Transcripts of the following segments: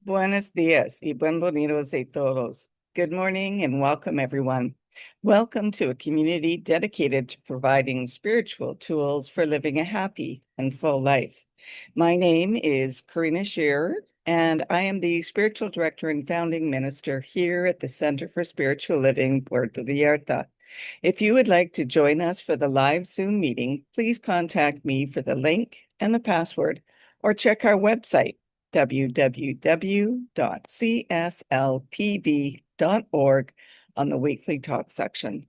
Buenos días y bienvenidos a todos. Good morning and welcome, everyone. Welcome to a community dedicated to providing spiritual tools for living a happy and full life. My name is Karina Shearer, and I am the spiritual director and founding minister here at the Center for Spiritual Living Puerto Vallarta. If you would like to join us for the live Zoom meeting, please contact me for the link and the password, or check our website, www.cslpv.org, on the weekly talk section.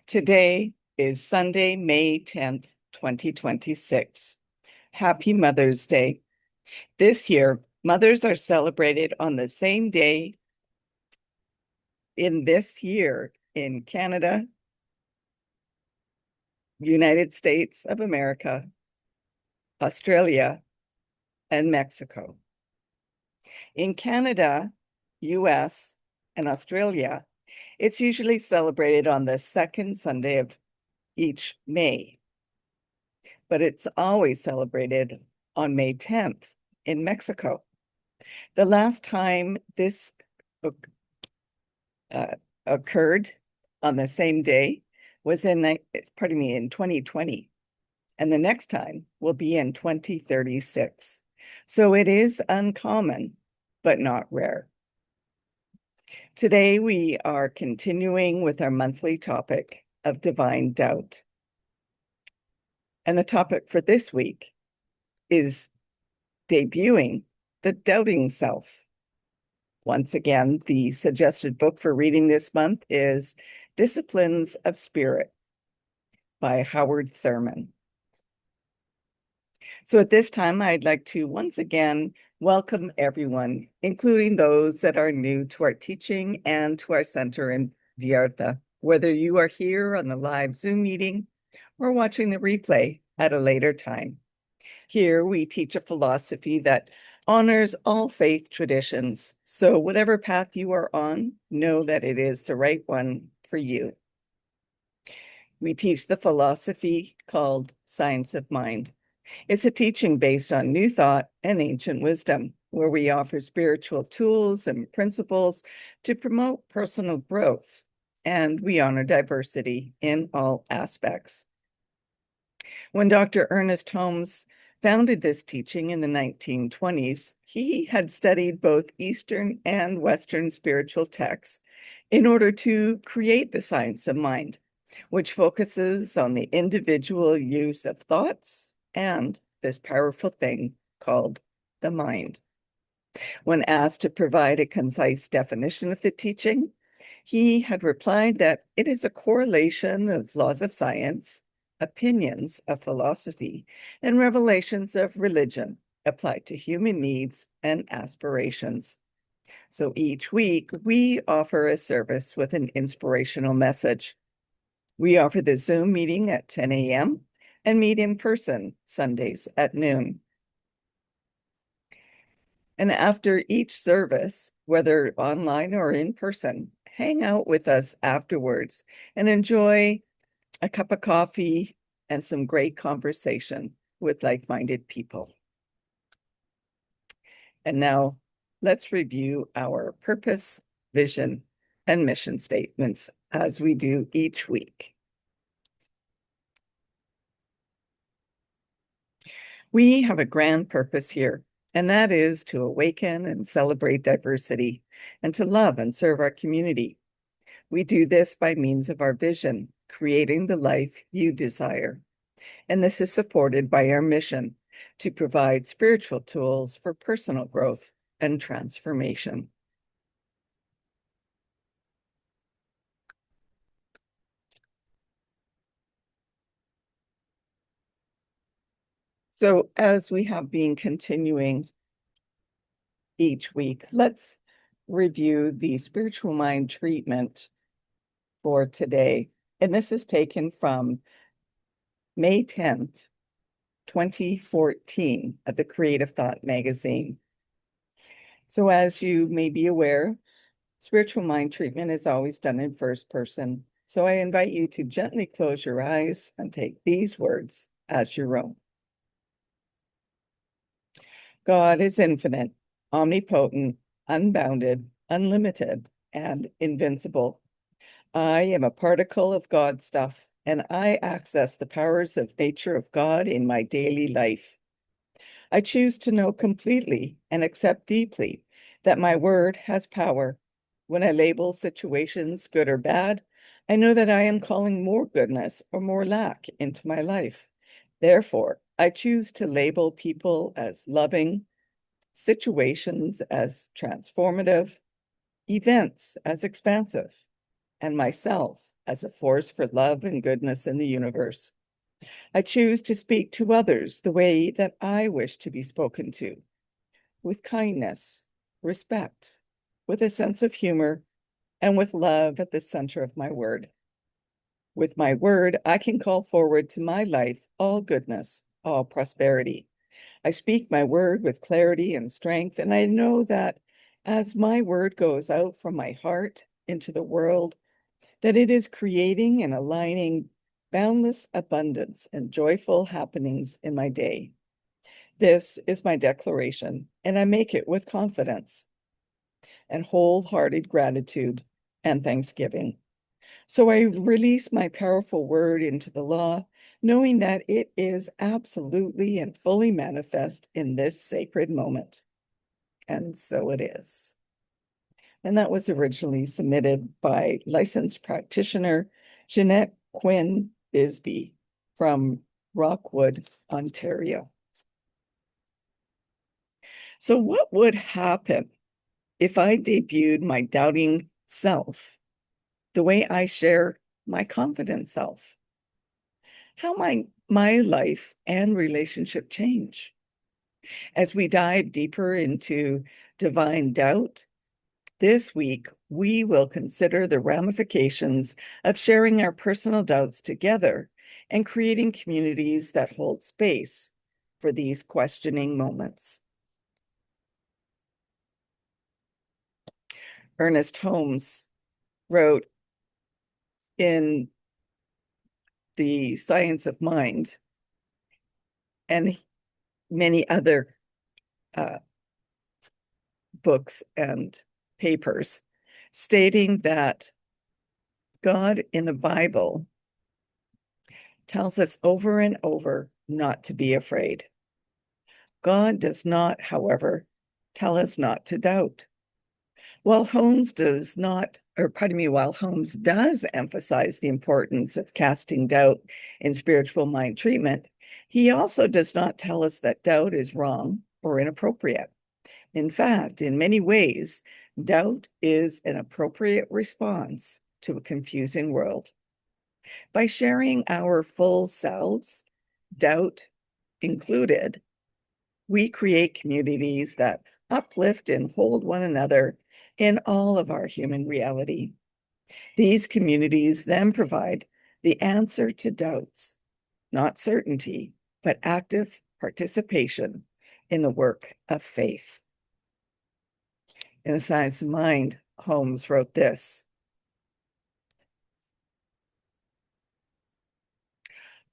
Today is Sunday, May 10th, 2026. Happy Mother's Day. This year, mothers are celebrated on the same day in this year in Canada, United States of America, Australia, and Mexico. In Canada, US, and Australia, it's usually celebrated on the second Sunday of each May, but it's always celebrated on May 10th in Mexico. The last time this occurred on the same day was in 2020, and the next time will be in 2036. So it is uncommon, but not rare. Today, we are continuing with our monthly topic of divine doubt. And the topic for this week is debuting the doubting self. Once again, the suggested book for reading this month is Disciplines of Spirit by Howard Thurman. So at this time, I'd like to once again welcome everyone, including those that are new to our teaching and to our center in Vallarta, whether you are here on the live Zoom meeting or watching the replay at a later time. Here, we teach a philosophy that honors all faith traditions. So whatever path you are on, know that it is the right one for you. We teach the philosophy called Science of Mind. It's a teaching based on new thought and ancient wisdom, where we offer spiritual tools and principles to promote personal growth, and we honor diversity in all aspects. When Dr. Ernest Holmes founded this teaching in the 1920s, he had studied both Eastern and Western spiritual texts in order to create the science of mind, which focuses on the individual use of thoughts and this powerful thing called the mind. When asked to provide a concise definition of the teaching, he had replied that it is a correlation of laws of science, opinions of philosophy, and revelations of religion applied to human needs and aspirations. So each week, we offer a service with an inspirational message. We offer the Zoom meeting at 10 a.m. and meet in person Sundays at noon. And after each service, whether online or in person, hang out with us afterwards and enjoy a cup of coffee and some great conversation with like-minded people. And now let's review our purpose, vision, and mission statements as we do each week. We have a grand purpose here, and that is to awaken and celebrate diversity and to love and serve our community. We do this by means of our vision, creating the life you desire. And this is supported by our mission to provide spiritual tools for personal growth and transformation. So as we have been continuing each week, let's review the spiritual mind treatment for today. And this is taken from May 10th, 2014 of the Creative Thought magazine. So as you may be aware, spiritual mind treatment is always done in first person. So I invite you to gently close your eyes and take these words as your own. God is infinite, omnipotent, unbounded, unlimited, and invincible. I am a particle of God stuff, and I access the powers of nature of God in my daily life. I choose to know completely and accept deeply that my word has power. When I label situations good or bad, I know that I am calling more goodness or more lack into my life. Therefore, I choose to label people as loving, situations as transformative, events as expansive, and myself as a force for love and goodness in the universe. I choose to speak to others the way that I wish to be spoken to, with kindness, respect, with a sense of humor, and with love at the center of my word. With my word, I can call forward to my life all goodness, all prosperity. I speak my word with clarity and strength, and I know that as my word goes out from my heart into the world, that it is creating and aligning boundless abundance and joyful happenings in my day. This is my declaration, and I make it with confidence and wholehearted gratitude and thanksgiving. So I release my powerful word into the law, knowing that it is absolutely and fully manifest in this sacred moment. And so it is. And that was originally submitted by licensed practitioner Jeanette Quinn Bisbee from Rockwood, Ontario. So, what would happen if I debuted my doubting self the way I share my confident self? How might my life and relationship change? As we dive deeper into divine doubt, this week we will consider the ramifications of sharing our personal doubts together and creating communities that hold space for these questioning moments. Ernest Holmes wrote in The Science of Mind and many other uh, books and papers, stating that God in the Bible tells us over and over not to be afraid. God does not, however, tell us not to doubt. While Holmes does not, or pardon me, while Holmes does emphasize the importance of casting doubt in spiritual mind treatment, he also does not tell us that doubt is wrong or inappropriate. In fact, in many ways, doubt is an appropriate response to a confusing world. By sharing our full selves, doubt included, we create communities that uplift and hold one another in all of our human reality. These communities then provide the answer to doubts, not certainty, but active participation in the work of faith. In The Science of Mind, Holmes wrote this: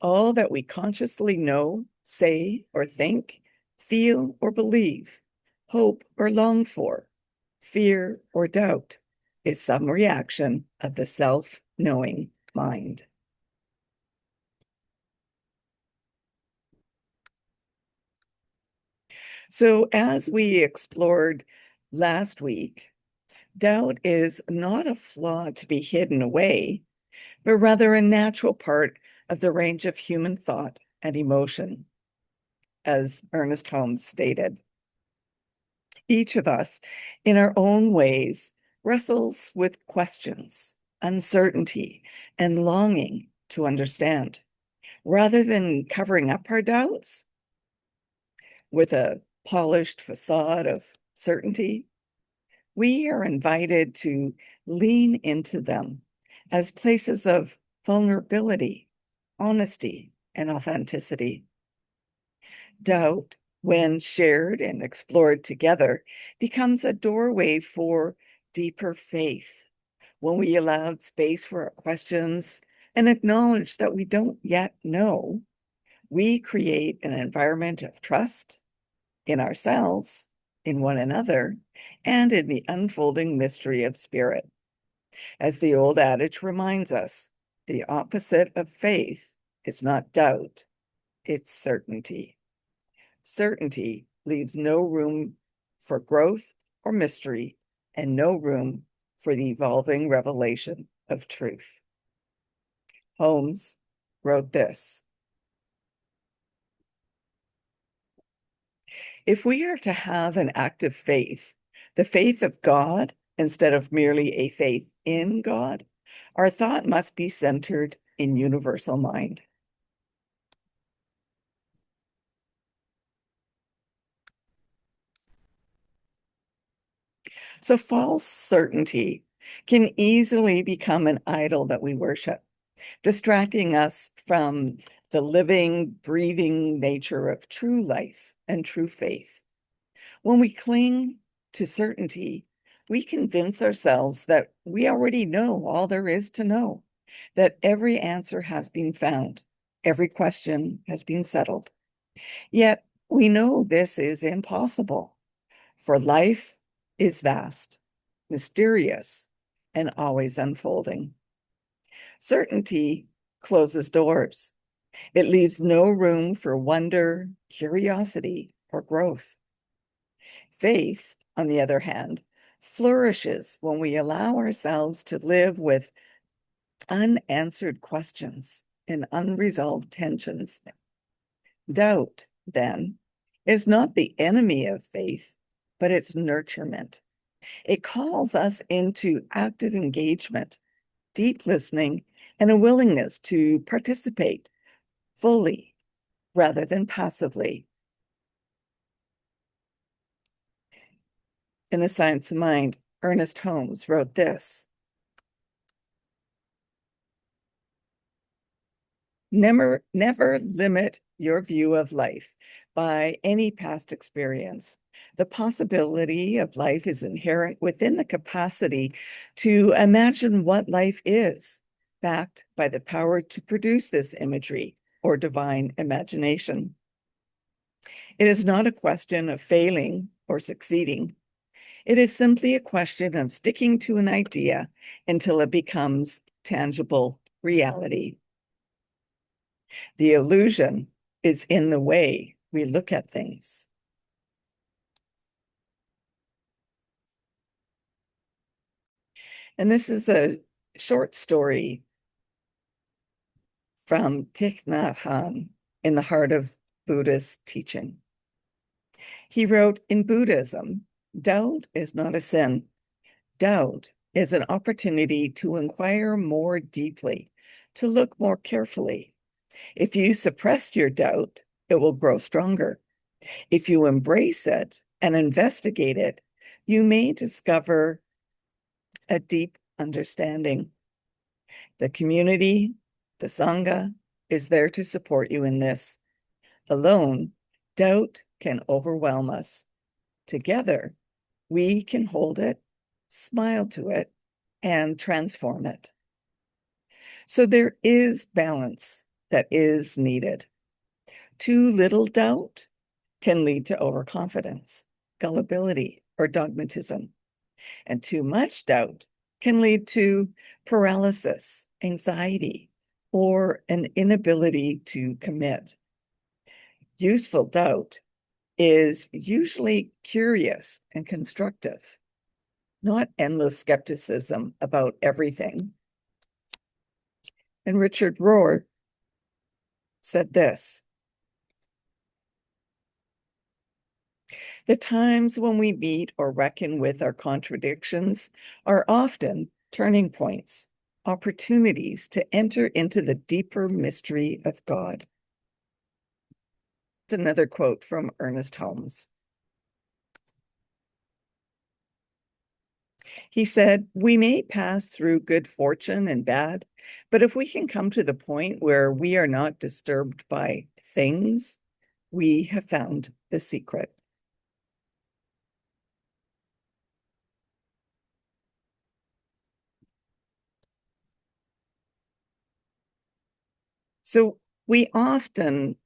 all that we consciously know, say, or think, feel, or believe, hope, or long for, fear, or doubt is some reaction of the self-knowing mind. So, as we explored last week, doubt is not a flaw to be hidden away, but rather a natural part of the range of human thought and emotion, as Ernest Holmes stated. Each of us, in our own ways, wrestles with questions, uncertainty, and longing to understand. Rather than covering up our doubts with a polished facade of certainty, we are invited to lean into them as places of vulnerability, honesty, and authenticity. Doubt, when shared and explored together, becomes a doorway for deeper faith. When we allow space for our questions and acknowledge that we don't yet know, we create an environment of trust in ourselves in one another, and in the unfolding mystery of spirit. As the old adage reminds us, the opposite of faith is not doubt, it's certainty. Certainty leaves no room for growth or mystery, and no room for the evolving revelation of truth. Holmes wrote this: if we are to have an active faith, the faith of God, instead of merely a faith in God, our thought must be centered in universal mind. So false certainty can easily become an idol that we worship, distracting us from the living, breathing nature of true life and true faith. When we cling to certainty, we convince ourselves that we already know all there is to know, that every answer has been found, every question has been settled. Yet we know this is impossible, for life is vast, mysterious, and always unfolding. Certainty closes doors. It leaves no room for wonder, curiosity, or growth. Faith, on the other hand, flourishes when we allow ourselves to live with unanswered questions and unresolved tensions. Doubt, then, is not the enemy of faith, but its nurturement. It calls us into active engagement, deep listening, and a willingness to participate fully rather than passively. In The Science of Mind, Ernest Holmes wrote this: never limit your view of life by any past experience. The possibility of life is inherent within the capacity to imagine what life is, backed by the power to produce this imagery or divine imagination. It is not a question of failing or succeeding. It is simply a question of sticking to an idea until it becomes tangible reality. The illusion is in the way we look at things. And this is a short story from Thich Nhat Hanh in the heart of Buddhist teaching. He wrote, in Buddhism, doubt is not a sin. Doubt is an opportunity to inquire more deeply, to look more carefully. If you suppress your doubt, it will grow stronger. If you embrace it and investigate it, you may discover a deep understanding. The community, the Sangha, is there to support you in this. Alone, doubt can overwhelm us. Together, we can hold it, smile to it, and transform it. So there is balance that is needed. Too little doubt can lead to overconfidence, gullibility, or dogmatism. And too much doubt can lead to paralysis, anxiety, or an inability to commit. Useful doubt is usually curious and constructive, not endless skepticism about everything. And Richard Rohr said this: the times when we meet or reckon with our contradictions are often turning points, opportunities to enter into the deeper mystery of God. It's another quote from Ernest Holmes. He said, we may pass through good fortune and bad, but if we can come to the point where we are not disturbed by things, we have found the secret. So we often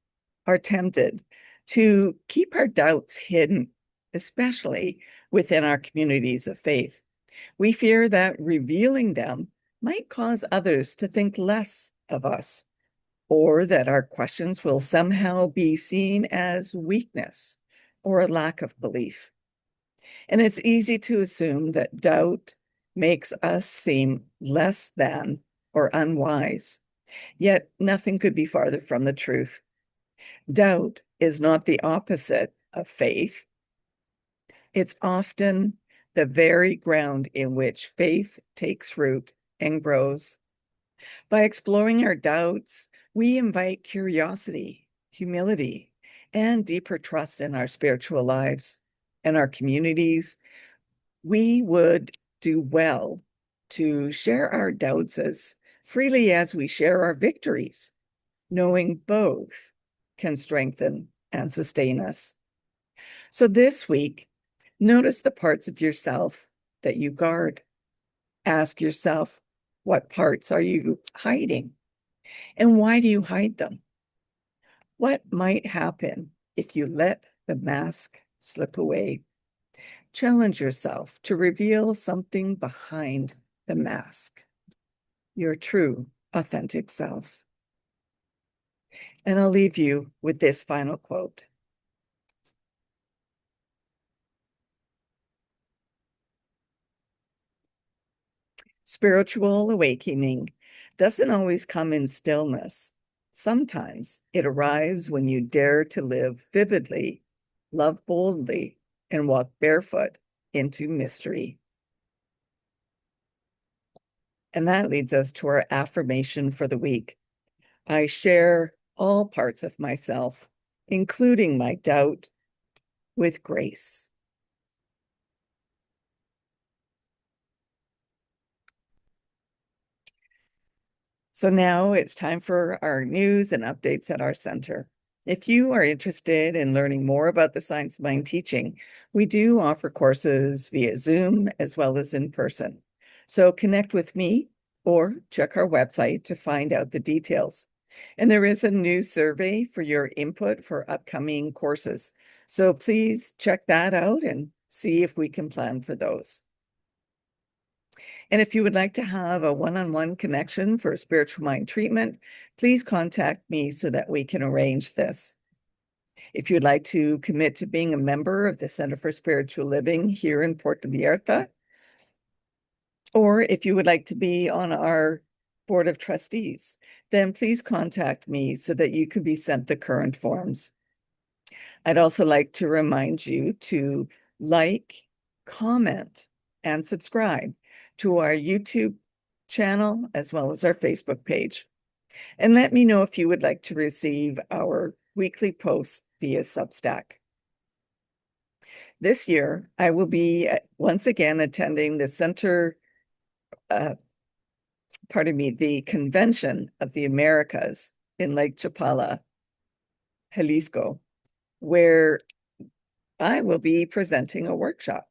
are tempted to keep our doubts hidden especially within our communities of faith. We fear that revealing them might cause others to think less of us, or that our questions will somehow be seen as weakness or a lack of belief. And it's easy to assume that doubt makes us seem less than or unwise. Yet nothing could be farther from the truth. Doubt is not the opposite of faith. It's often the very ground in which faith takes root and grows. By exploring our doubts, we invite curiosity, humility, and deeper trust in our spiritual lives and our communities. We would do well to share our doubts as freely as we share our victories, knowing both can strengthen and sustain us. So this week, notice the parts of yourself that you guard. Ask yourself, what parts are you hiding? And why do you hide them? What might happen if you let the mask slip away? Challenge yourself to reveal something behind the mask, your true, authentic self. And I'll leave you with this final quote. Spiritual awakening doesn't always come in stillness. Sometimes it arrives when you dare to live vividly, love boldly, and walk barefoot into mystery. And that leads us to our affirmation for the week. I share all parts of myself, including my doubt, with grace. So now it's time for our news and updates at our center. If you are interested in learning more about the Science of Mind teaching, we do offer courses via Zoom as well as in person. So connect with me or check our website to find out the details. And there is a new survey for your input for upcoming courses. So please check that out and see if we can plan for those. And if you would like to have a one-on-one connection for spiritual mind treatment, please contact me so that we can arrange this. If you'd like to commit to being a member of the Center for Spiritual Living here in Puerto Vallarta, or if you would like to be on our board of trustees, then please contact me so that you can be sent the current forms. I'd also like to remind you to like, comment, and subscribe to our YouTube channel as well as our Facebook page. And let me know if you would like to receive our weekly posts via Substack. This year, I will be once again attending the the Convention of the Americas in Lake Chapala, Jalisco, where I will be presenting a workshop.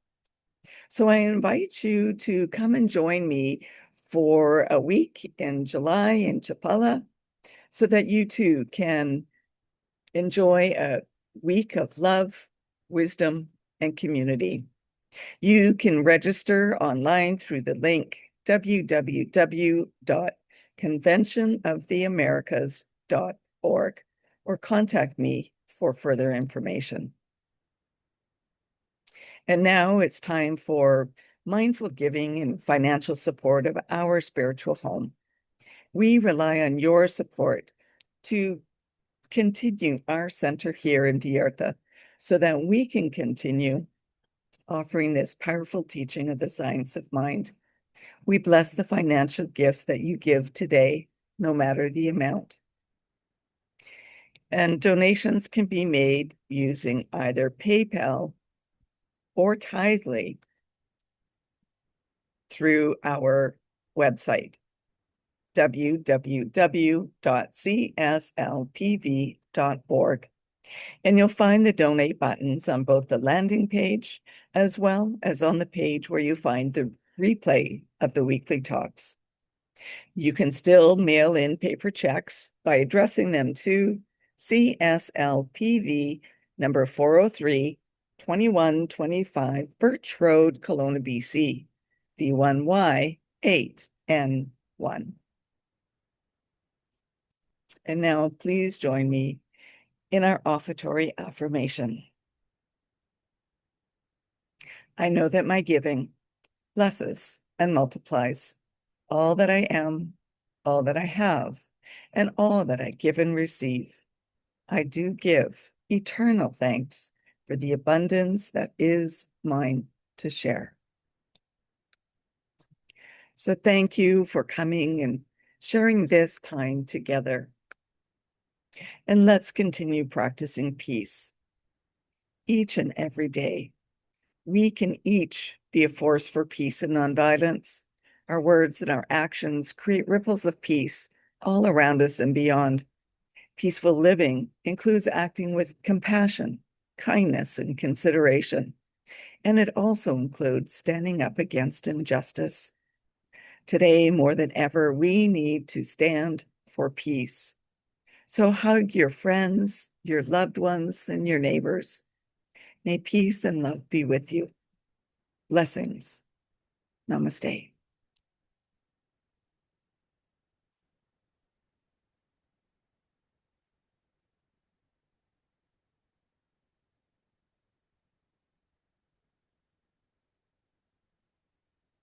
So I invite you to come and join me for a week in July in Chapala so that you too can enjoy a week of love, wisdom, and community. You can register online through the link www.conventionoftheamericas.org or contact me for further information. And now it's time for mindful giving and financial support of our spiritual home. We rely on your support to continue our center here in Vallarta so that we can continue offering this powerful teaching of the science of mind. We bless the financial gifts that you give today, no matter the amount. And donations can be made using either PayPal or Tithely through our website, www.cslpv.org. And you'll find the donate buttons on both the landing page as well as on the page where you find the replay of the weekly talks. You can still mail in paper checks by addressing them to CSLPV number 403 2125 Birch Road, Kelowna, BC, V1Y 8N1. And now please join me in our offertory affirmation. I know that my giving blesses and multiplies all that I am, all that I have, and all that I give and receive. I do give eternal thanks for the abundance that is mine to share. So thank you for coming and sharing this time together. And let's continue practicing peace each and every day. We can each be a force for peace and nonviolence. Our words and our actions create ripples of peace all around us and beyond. Peaceful living includes acting with compassion, kindness, and consideration. And it also includes standing up against injustice. Today, more than ever, we need to stand for peace. So hug your friends, your loved ones, and your neighbors. May peace and love be with you. Blessings. Namaste.